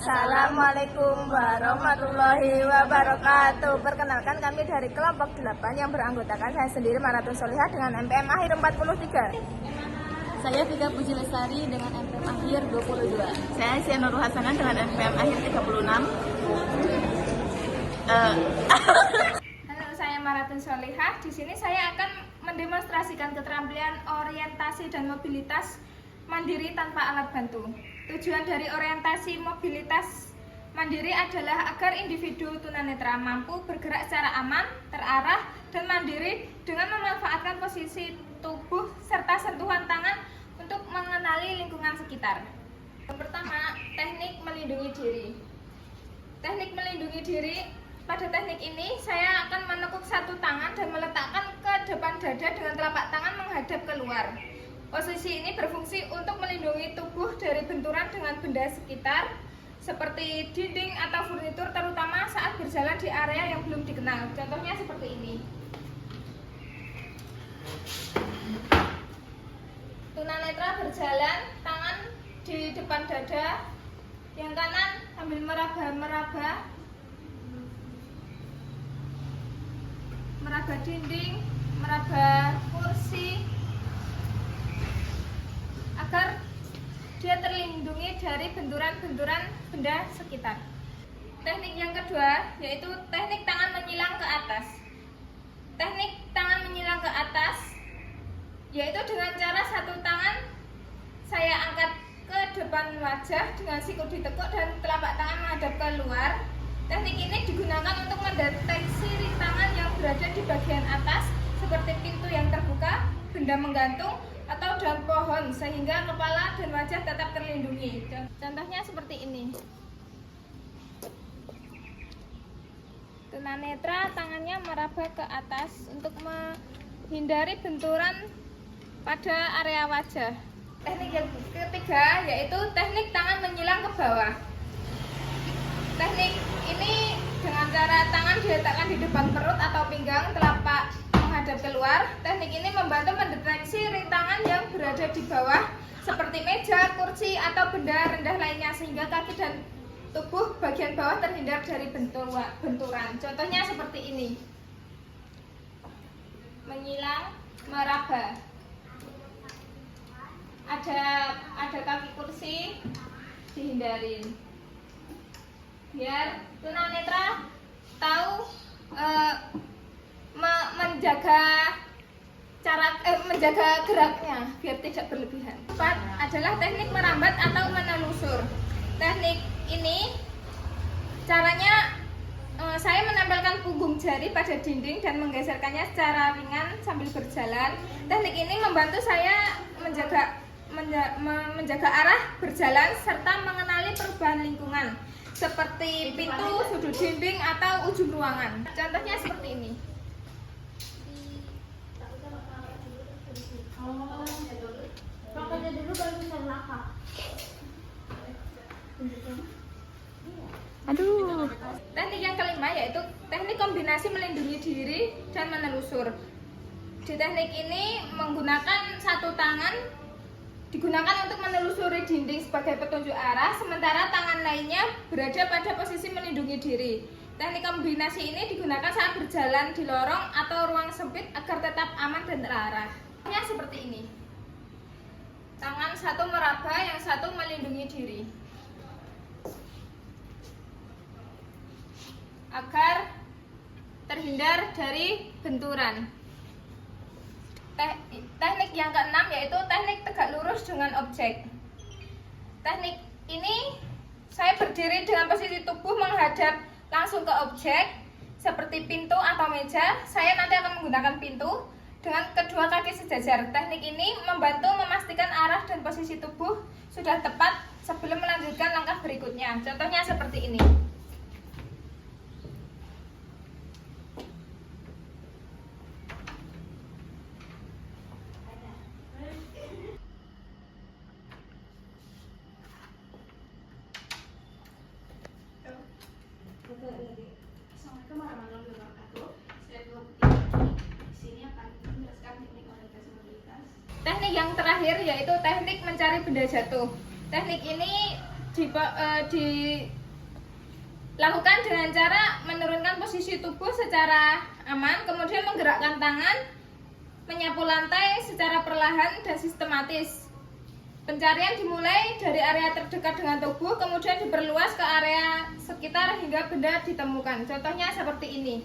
Assalamualaikum warahmatullahi wabarakatuh. Perkenalkan, kami dari kelompok 8 yang beranggotakan saya sendiri Maratun Solihah dengan MPM akhir 43. Saya Vika Puji Lestari dengan MPM akhir 22. Saya Sianur Hasanan dengan MPM akhir 36. Halo, saya Maratun Solihah. Di sini saya akan mendemonstrasikan keterampilan orientasi dan mobilitas mandiri tanpa alat bantu. Tujuan dari orientasi mobilitas mandiri adalah agar individu tunanetra mampu bergerak secara aman, terarah, dan mandiri dengan memanfaatkan posisi tubuh serta sentuhan tangan untuk mengenali lingkungan sekitar. Yang pertama, teknik melindungi diri. Teknik melindungi diri, pada teknik ini saya akan menekuk satu tangan dan meletakkan ke depan dada dengan telapak tangan menghadap keluar. Posisi ini berfungsi untuk melindungi tubuh dari benturan dengan benda sekitar seperti dinding atau furnitur, terutama saat berjalan di area yang belum dikenal. Contohnya seperti ini. Tunanetra berjalan, tangan di depan dada, yang kanan sambil meraba-meraba dinding, meraba kursi, agar dia terlindungi dari benturan-benturan benda sekitar. Teknik yang kedua yaitu teknik tangan menyilang ke atas. Teknik tangan menyilang ke atas yaitu dengan cara satu tangan saya angkat ke depan wajah dengan siku ditekuk dan telapak tangan menghadap keluar. Teknik ini digunakan untuk mendeteksi rintangan yang berada di bagian atas seperti pintu yang terbuka, benda menggantung, atau daun pohon sehingga kepala dan wajah tetap terlindungi. Contohnya seperti ini. Tunanetra tangannya meraba ke atas untuk menghindari benturan pada area wajah. Teknik yang ketiga yaitu teknik tangan menyilang ke bawah. Teknik ini dengan cara tangan diletakkan di depan perut atau pinggang, telapak menghadap keluar. Teknik ini membantu mendeteksi rintangan yang berada di bawah seperti meja, kursi, atau benda rendah lainnya sehingga kaki dan tubuh bagian bawah terhindar dari benturan. Contohnya seperti ini. Menyilang, meraba. Ada kaki kursi, dihindarin. Biar tunanetra tahu menjaga geraknya biar tidak berlebihan. Empat adalah teknik merambat atau menelusur. Teknik ini caranya saya menempelkan punggung jari pada dinding dan menggeserkannya secara ringan sambil berjalan. Teknik ini membantu saya menjaga arah berjalan serta mengenali perubahan lingkungan seperti pintu, sudut dinding, atau ujung ruangan. Contohnya seperti ini. Aduh. Teknik yang kelima yaitu teknik kombinasi melindungi diri dan menelusur. Di teknik ini menggunakan satu tangan digunakan untuk menelusuri dinding sebagai petunjuk arah, sementara tangan lainnya berada pada posisi melindungi diri. Teknik kombinasi ini digunakan saat berjalan di lorong atau ruang sempit agar tetap aman dan terarah. Seperti ini. Tangan satu meraba, yang satu melindungi diri. Agar terhindar dari benturan. Teknik yang keenam yaitu teknik tegak lurus dengan objek. Teknik ini saya berdiri dengan posisi tubuh menghadap langsung ke objek seperti pintu atau meja. Saya nanti akan menggunakan pintu dengan kedua kaki sejajar. Teknik ini membantu memastikan arah dan posisi tubuh sudah tepat sebelum melanjutkan langkah berikutnya. Contohnya seperti ini. Assalamualaikum warahmatullahi wabarakatuh. Saya di sini akan menjelaskan teknik orientasi mobilitas. Teknik yang terakhir yaitu teknik mencari benda jatuh. Teknik ini dilakukan dengan cara menurunkan posisi tubuh secara aman, kemudian menggerakkan tangan, menyapu lantai secara perlahan dan sistematis. Pencarian dimulai dari area terdekat dengan tubuh, kemudian diperluas ke area sekitar hingga benda ditemukan. Contohnya seperti ini.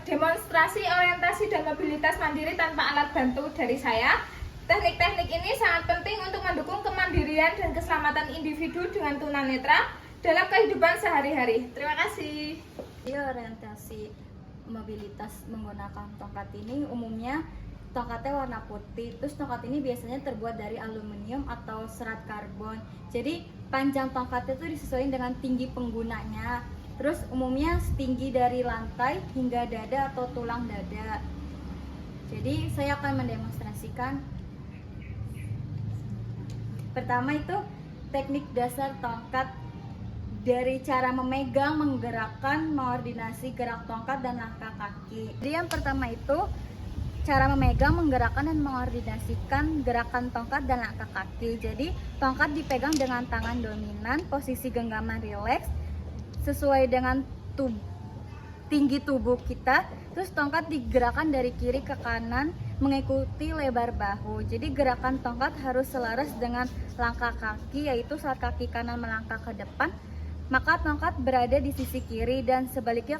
Demonstrasi orientasi dan mobilitas mandiri tanpa alat bantu dari saya. Teknik-teknik ini sangat penting untuk mendukung kemandirian dan keselamatan individu dengan tunanetra dalam kehidupan sehari-hari. Terima kasih. Orientasi mobilitas menggunakan tongkat ini umumnya tongkatnya warna putih. Terus tongkat ini biasanya terbuat dari aluminium atau serat karbon. Jadi panjang tongkatnya itu disesuaikan dengan tinggi penggunanya. Terus umumnya setinggi dari lantai hingga dada atau tulang dada. Jadi saya akan mendemonstrasikan. Pertama itu teknik dasar tongkat, dari cara memegang, menggerakkan, mengordinasi gerak tongkat dan langkah kaki. Jadi yang pertama itu cara memegang, menggerakkan dan mengordinasikan gerakan tongkat dan langkah kaki. Jadi tongkat dipegang dengan tangan dominan, posisi genggaman rileks sesuai dengan tinggi tubuh kita. Terus tongkat digerakkan dari kiri ke kanan mengikuti lebar bahu. Jadi gerakan tongkat harus selaras dengan langkah kaki, yaitu saat kaki kanan melangkah ke depan, maka tongkat berada di sisi kiri, dan sebaliknya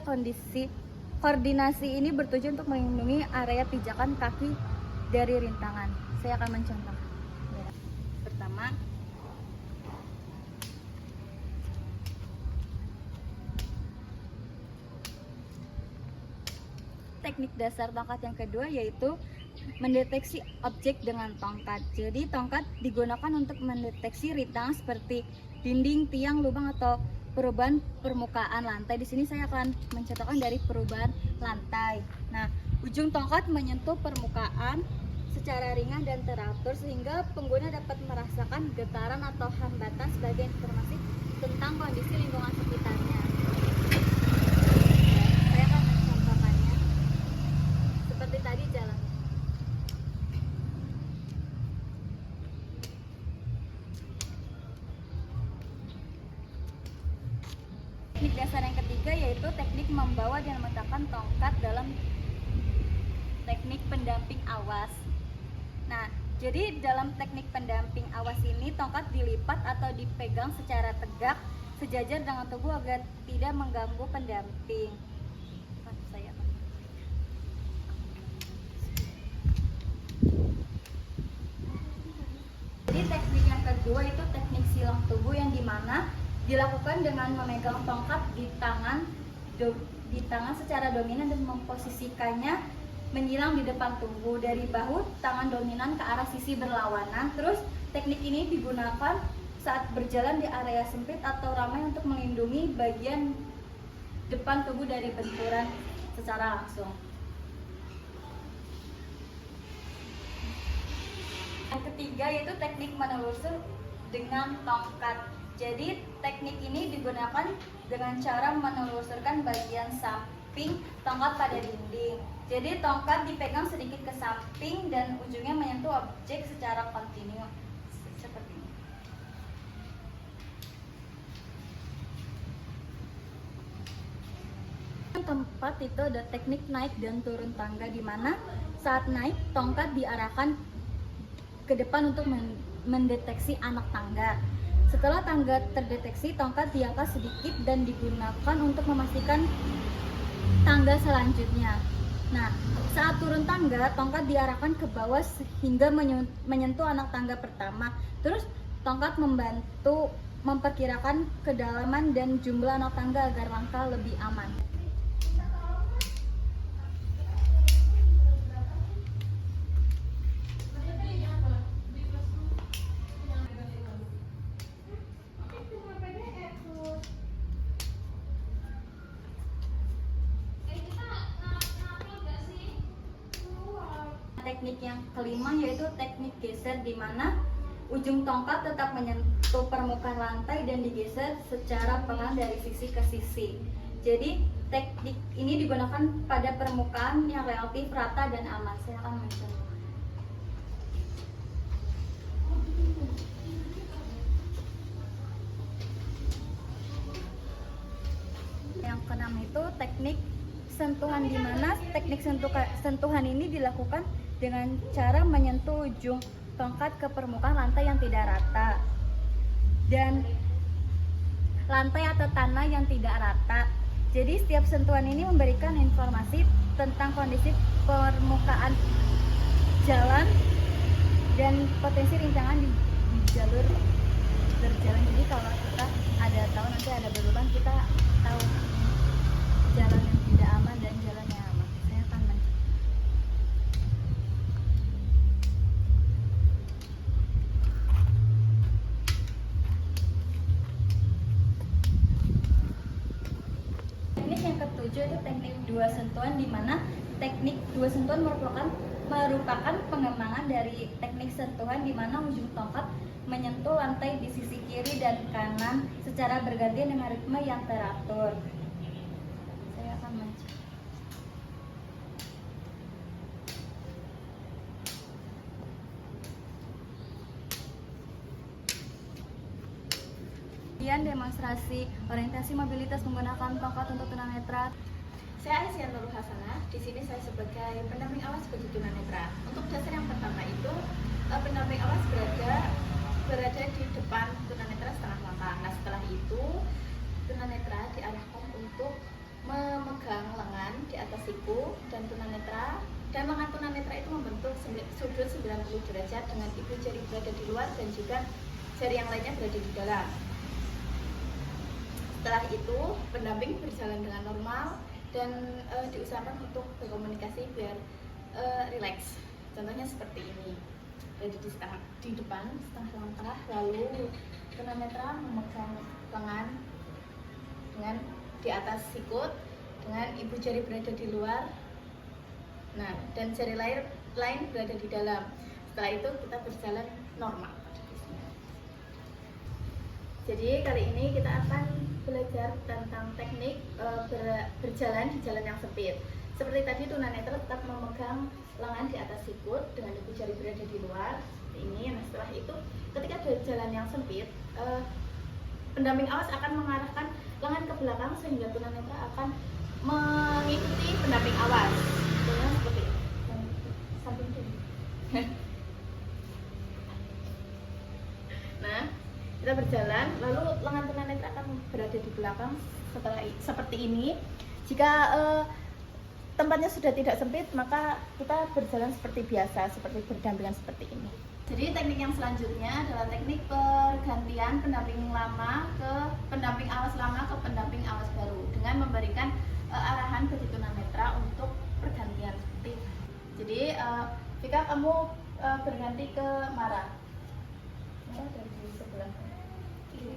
koordinasi ini bertujuan untuk melindungi area pijakan kaki dari rintangan. Saya akan mencontoh. Pertama, teknik dasar tongkat yang kedua yaitu mendeteksi objek dengan tongkat. Jadi tongkat digunakan untuk mendeteksi rintangan seperti dinding, tiang, lubang atau perubahan permukaan lantai. Di sini saya akan mencontohkan dari perubahan lantai. Nah, ujung tongkat menyentuh permukaan secara ringan dan teratur sehingga pengguna dapat merasakan getaran atau hambatan sebagai informasi tentang kondisi lingkungan sekitarnya. Saya akan mencontohkannya seperti tadi jalan. Teknik dasar yang ketiga yaitu teknik membawa dan meletakkan tongkat dalam teknik pendamping awas. Nah, jadi dalam teknik pendamping awas ini tongkat dilipat atau dipegang secara tegak sejajar dengan tubuh agar tidak mengganggu pendamping. Jadi teknik yang kedua itu teknik silang tubuh yang dimana dilakukan dengan memegang tongkat di tangan secara dominan dan memposisikannya menyilang di depan tubuh dari bahu tangan dominan ke arah sisi berlawanan. Terus teknik ini digunakan saat berjalan di area sempit atau ramai untuk melindungi bagian depan tubuh dari benturan secara langsung. Yang ketiga yaitu teknik menelusur dengan tongkat. Jadi teknik ini digunakan dengan cara menelusurkan bagian samping tongkat pada dinding. Jadi tongkat dipegang sedikit ke samping dan ujungnya menyentuh objek secara kontinu seperti ini. Yang keempat itu ada teknik naik dan turun tangga, di mana saat naik tongkat diarahkan ke depan untuk mendeteksi anak tangga. Setelah tangga terdeteksi, tongkat diangkat sedikit dan digunakan untuk memastikan tangga selanjutnya. Nah, saat turun tangga, tongkat diarahkan ke bawah hingga menyentuh anak tangga pertama. Terus, tongkat membantu memperkirakan kedalaman dan jumlah anak tangga agar langkah lebih aman. Teknik yang kelima yaitu teknik geser, di mana ujung tongkat tetap menyentuh menyentuh permukaan lantai dan digeser secara pelan dari sisi ke sisi. Jadi teknik ini digunakan pada permukaan yang relatif rata dan aman. Saya akan mencontoh. Yang keenam itu teknik sentuhan, di mana teknik sentuhan ini dilakukan dengan cara menyentuh ujung tongkat ke permukaan lantai yang tidak rata dan lantai atau tanah yang tidak rata. Jadi setiap sentuhan ini memberikan informasi tentang kondisi permukaan jalan dan potensi rintangan di jalur berjalan. Jadi kalau kita ada tahu nanti ada berlubang, kita tahu jalan yang tidak aman dan jalan yang aman. Saya akan teknik yang ketujuh itu teknik dua sentuhan, di mana teknik dua sentuhan merupakan pengembangan dari teknik sentuhan di mana ujung tongkat menyentuh lantai di sisi kiri dan kanan secara bergantian dengan ritme yang teratur. Saya akan mencoba. Kemudian demonstrasi orientasi mobilitas menggunakan tongkat untuk tunanetra. Saya Aisyah Nurul Hasanah. Di sini saya sebagai pendamping awas bagi tunanetra. Untuk dasar yang pertama itu, pendamping awas berada di depan tunanetra setengah langkah. Nah, setelah itu tunanetra diarahkan untuk memegang lengan di atas siku dan lengan tunanetra itu membentuk sudut 90 derajat dengan ibu jari berada di luar dan juga jari yang lainnya berada di dalam. Setelah itu pendamping berjalan dengan normal dan diusahakan untuk berkomunikasi biar rileks. Contohnya seperti ini. Jadi di depan setengah langkah, lalu tunanetra memegang lengan dengan di atas sikut dengan ibu jari berada di luar, nah dan jari lain berada di dalam. Setelah itu kita berjalan normal. Jadi kali ini kita akan belajar tentang teknik berjalan di jalan yang sempit. Seperti tadi, tunanetra tetap memegang lengan di atas sikut dengan ibu jari berada di luar seperti ini. Nah, setelah itu ketika ada jalan yang sempit, pendamping awas akan mengarahkan lengan ke belakang sehingga tunanetra akan mengikuti pendamping awas. Dengan seperti ini. Samping kiri. Nah, kita berjalan, lalu lengan tunanetra akan berada di belakang seperti ini. Jika tempatnya sudah tidak sempit, maka kita berjalan seperti biasa, seperti berdampingan seperti ini. Jadi teknik yang selanjutnya adalah teknik pergantian pendamping lama ke pendamping awas lama ke pendamping awas baru dengan memberikan arahan bagi tunanetra untuk pergantian seperti ini. Jadi jika kamu berganti ke Mara dari sebelah kiri.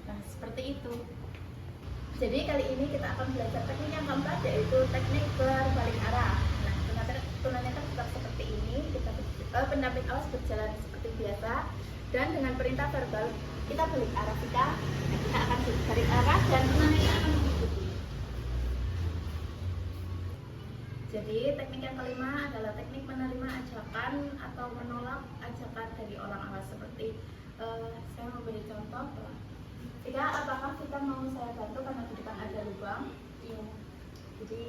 Nah, seperti itu. Jadi kali ini kita akan belajar teknik yang keempat, yaitu teknik berbalik arah. Nah, tunanetra tetap seperti ini, pendamping awas berjalan seperti biasa, dan dengan perintah verbal kita balik arah kita akan balik arah dan tunanetra akan mengikuti. Jadi teknik yang kelima adalah teknik menerima ajakan atau menolak ajakan dari orang awas. Seperti saya memberi contoh. Apakah kita mau saya bantu karena di depan ada lubang? Iya. Jadi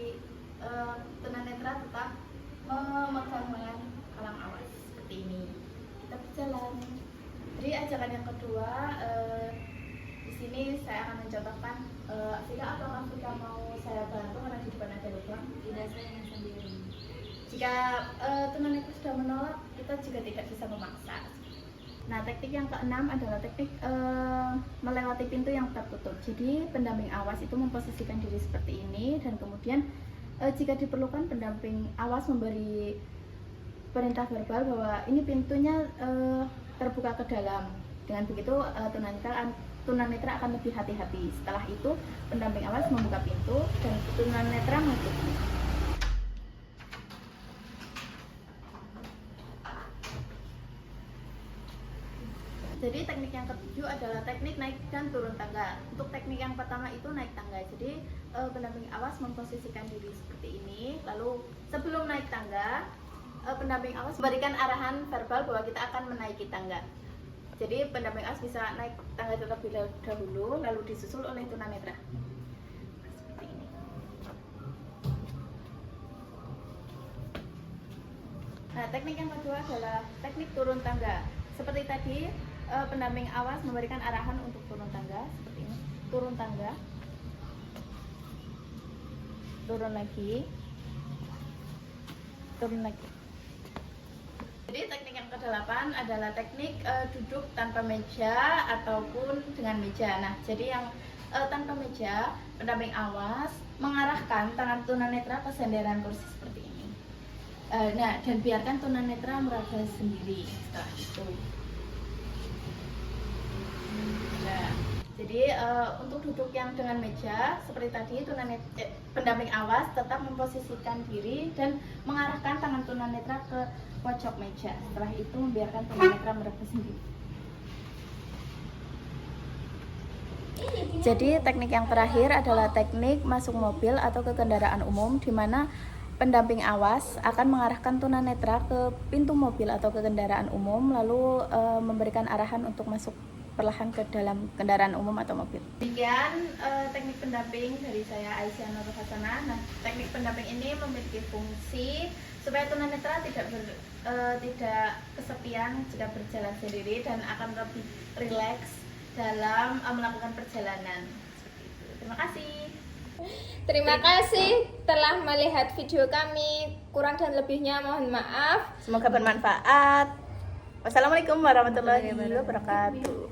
tunanetra tetap memegang lengan kalang awas seperti ini. Kita berjalan. Jadi ajakan yang kedua, di sini saya akan mencontohkan. Apakah kita mau saya bantu karena di depan ada lubang? Tidak, saya ingin sendiri. Jika tunanetra sudah menolak, kita juga tidak bisa memaksa. Nah, teknik yang keenam adalah teknik melewati pintu yang tertutup. Jadi pendamping awas itu memposisikan diri seperti ini, dan kemudian jika diperlukan pendamping awas memberi perintah verbal bahwa ini pintunya terbuka ke dalam. Dengan begitu tunanetra akan lebih hati-hati. Setelah itu pendamping awas membuka pintu dan tunanetra mengikuti. teknik yang ketujuh adalah teknik naik dan turun tangga. Untuk teknik yang pertama itu naik tangga. Jadi pendamping awas memposisikan diri seperti ini. Lalu sebelum naik tangga, pendamping awas memberikan arahan verbal bahwa kita akan menaiki tangga. Jadi pendamping awas bisa naik tangga terlebih dahulu, lalu disusul oleh tunanetra. Seperti ini. Nah, teknik yang kedua adalah teknik turun tangga. Seperti tadi, pendamping awas memberikan arahan untuk turun tangga seperti ini. Turun tangga, turun lagi, turun lagi. Jadi teknik yang ke-8 adalah teknik duduk tanpa meja ataupun dengan meja. Nah, jadi yang tanpa meja, pendamping awas mengarahkan tangan tunanetra ke senderan kursi seperti ini. Nah, dan biarkan tunanetra meraba sendiri setelah itu. Nah, jadi untuk duduk yang dengan meja seperti tadi, pendamping awas tetap memposisikan diri dan mengarahkan tangan tunanetra ke pojok meja. Setelah itu membiarkan tunanetra meraba sendiri. Jadi teknik yang terakhir adalah teknik masuk mobil atau ke kendaraan umum, di mana pendamping awas akan mengarahkan tunanetra ke pintu mobil atau ke kendaraan umum, lalu memberikan arahan untuk masuk perlahan ke dalam kendaraan umum atau mobil. Demikian teknik pendamping dari saya Aisyah Nurul Hasanah. Nah, teknik pendamping ini memiliki fungsi supaya tunanetra tidak kesepian jika berjalan sendiri dan akan lebih rileks dalam melakukan perjalanan. Seperti itu. Terima kasih. Terima kasih telah melihat video kami. Kurang dan lebihnya mohon maaf. Semoga bermanfaat. Wassalamualaikum warahmatullahi wabarakatuh.